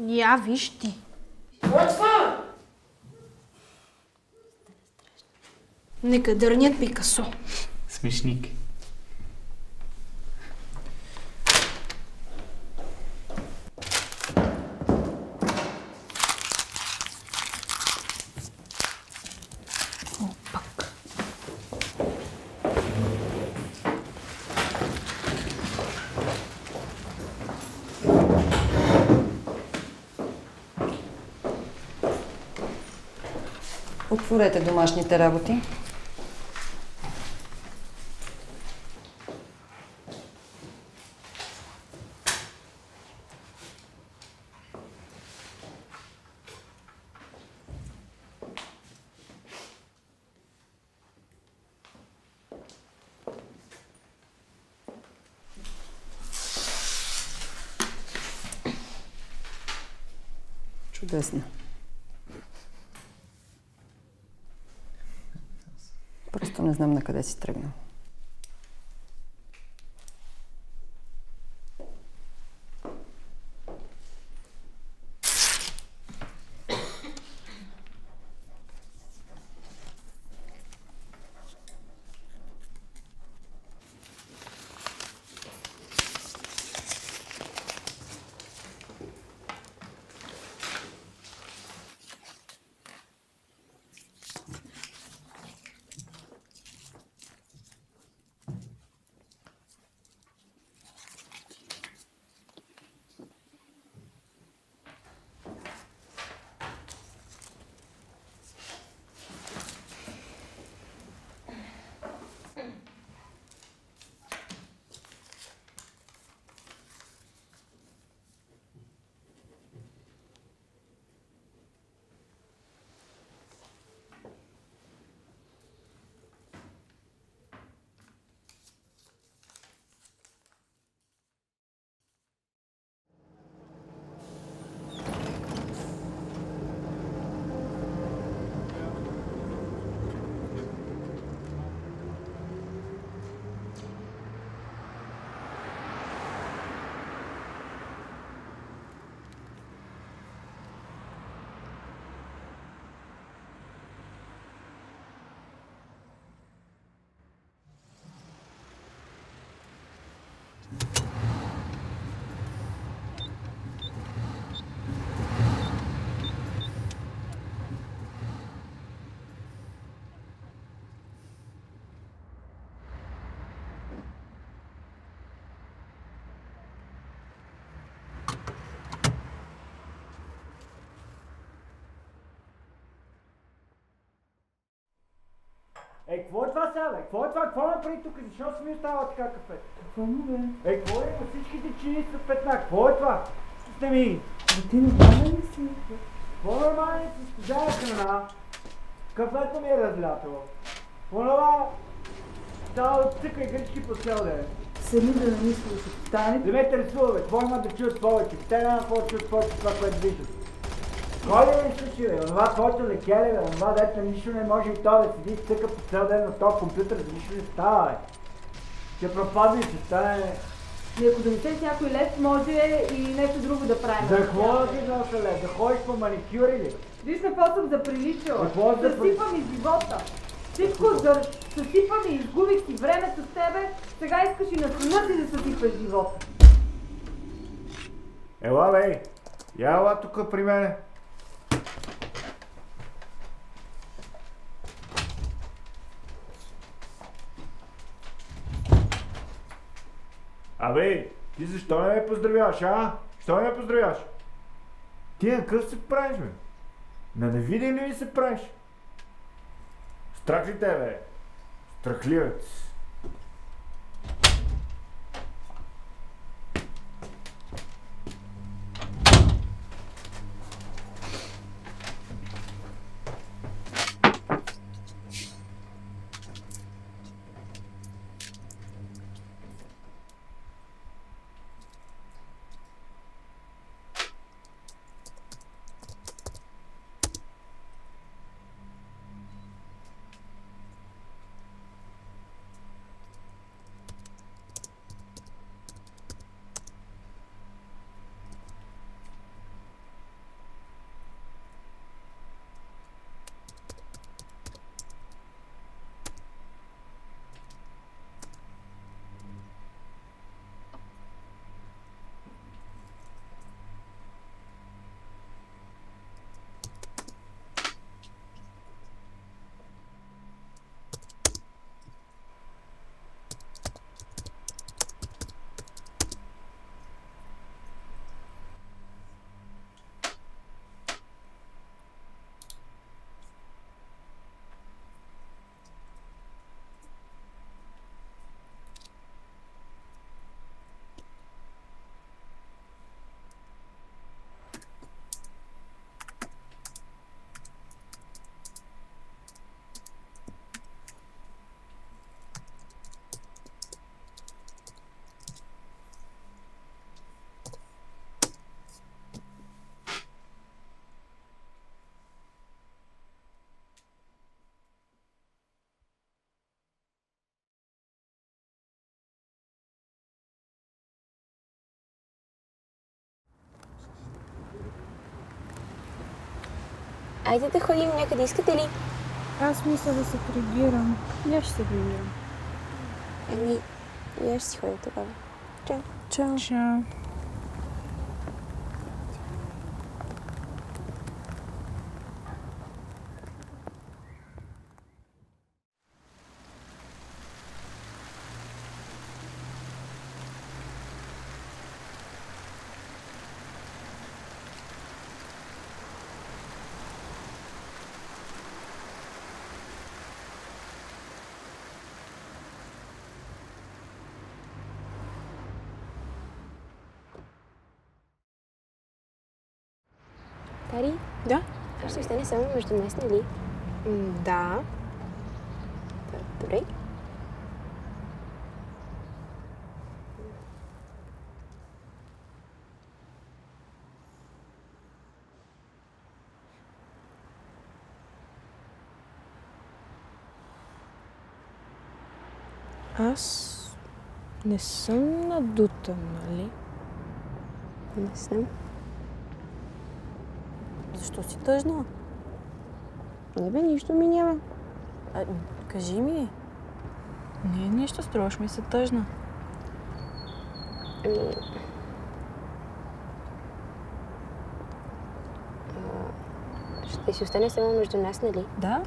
Я виж ти. Това! Некадърният Пикасо. Смешник. О, пак. Отворете домашните работи. Чудесно. Просто не знам на къде си тръгнал. Какво е това сега, бе? Какво е това? Какво направи тук? Защо си ми остава така кафе? Какво му, бе? Какво е? Всичките чини са петна. Какво е това? Сте ми! Ти нормален ли си? Какво нормално си студява храна? Кафето ми е разлятало. Онова... Става цъка и гречки по цял ден. Сами да не ми слушат. Стане. Не ме интересува, бе. Какво има да чуят повече? Те няма какво да чуят повече това, което виждат. Кой да не слуши, бе? Онова твоето лекеле, бе? Онова дете нищо не може и то да седи и цъка по цял ден на този компютър, за нищо не става, бе. Ще пропадне, ще стане... И ако донесеш някой лед, може и нещо друго да правим. За какво да ти носа лед? Да ходиш по маникюри ли? Виж какво съм заприличала. Какво да Съсипа ми живота. Всичко съсипа ми, изгубих си времето с тебе, сега искаш и на сина си да съсипаш живота. Ела, бей! Я ела тук при мене. Абе, ти защо не ме поздравяваш, а? Защо не ме поздравяваш? Ти на къв се правиш, бе? На невидим ли ми се правиш? Страх ли те, бе? Страхливец. Айде да ходим някъде, искате ли? Аз мисля да се прибирам. Я ще се прибирам. Ами, и аз ще си ходя тогава. Чао. Чао. Чао. Тари? Да? Това ще остане само между нас, нали? Да. Добре. Аз не съм надута, нали? Не съм. Защо си тъжна? Не бе, нищо ми няма. Кажи ми. Не, нищо, струваш ми се тъжна. Ами... Ще си остане само между нас, нали? Да?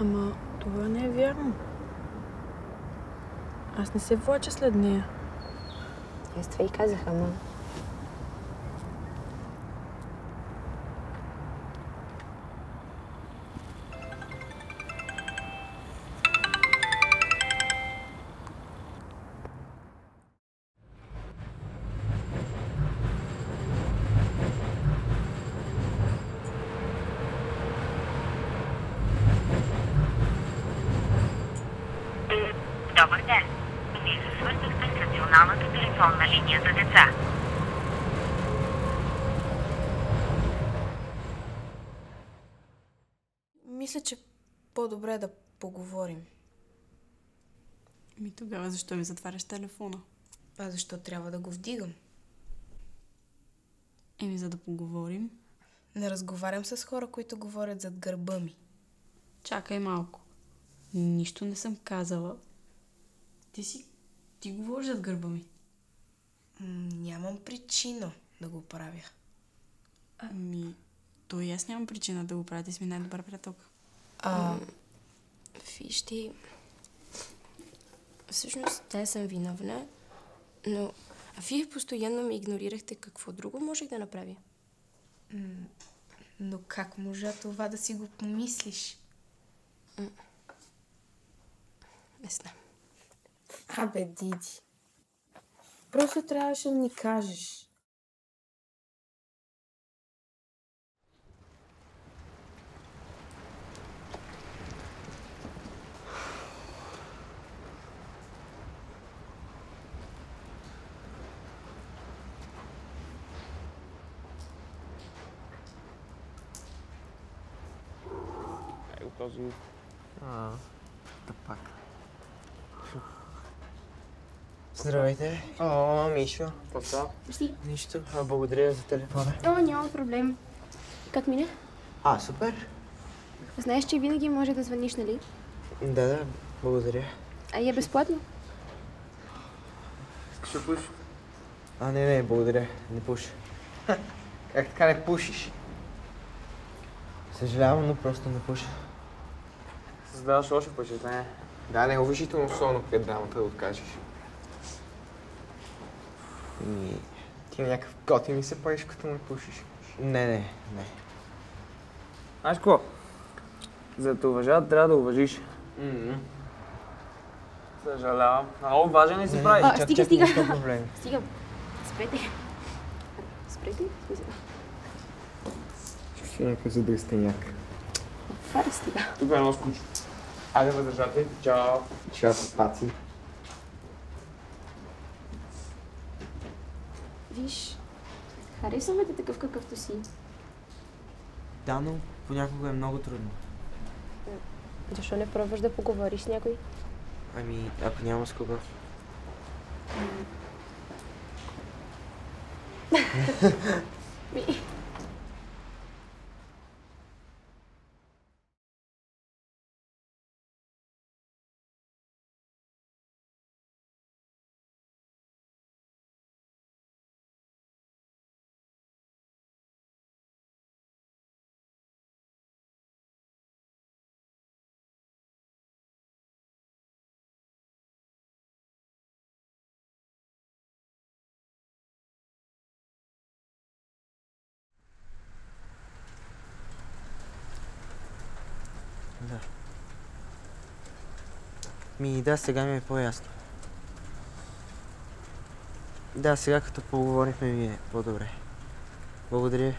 Ама това не е вярно. Аз не се влача след нея. Аз това и казах, ама... Добър ден! Вие се свързахте с националната телефонна линия за деца. Мисля, че по-добре да поговорим. Тогава защо ми затваряш телефона? А защо трябва да го вдигам? За да поговорим. Не разговарям с хора, които говорят зад гърба ми. Чакай малко. Нищо не съм казала. Ти говориш зад гърба ми. Нямам причина да го правя. То и аз нямам причина да го правя. Ти си ми най-добър приятелка. Виж ти... Всъщност, да, съм виновна, но вие постоянно ме игнорирахте. Какво друго можех да направя? Но как можа това да си го помислиш? Не знам. Абе, Диди. Просто трябваше да ни кажеш. Този... Тъпак. Здравейте. О, Мишо. Какво става? Си. Нищо. Благодаря за телефона. О, няма проблем. Как мина? Супер. Знаеш, че винаги може да звъниш, нали? Да, благодаря. А и е безплатно. Искаш да пушиш? Не, благодаря. Не пуша. Как така не пушиш? Съжалявам, но просто не пуша. Създаваш лошо впечатление. Да, не е уважително солно пред дамата да откажеш. Ти някакъв готи ми се правиш, като ме пушиш. Не. Знаеш какво? За да те уважават, трябва да уважиш. Съжалявам. Много важен ли си прави? Стига. Проблеми. Стига. Спрете. Смисъл. Ще си някакъв задръстеняк. Това да стига. Тук е едно скучно. Айде, въздържате. Чао. Чао, паци. Виж, харесваме те такъв какъвто си. Да, но понякога е много трудно. Защо не пробваш да поговориш с някой? Ами, ако няма с кого. Да. Да, сега ми е по-ясно. Да, сега като поговорихме ми е по-добре. Благодаря.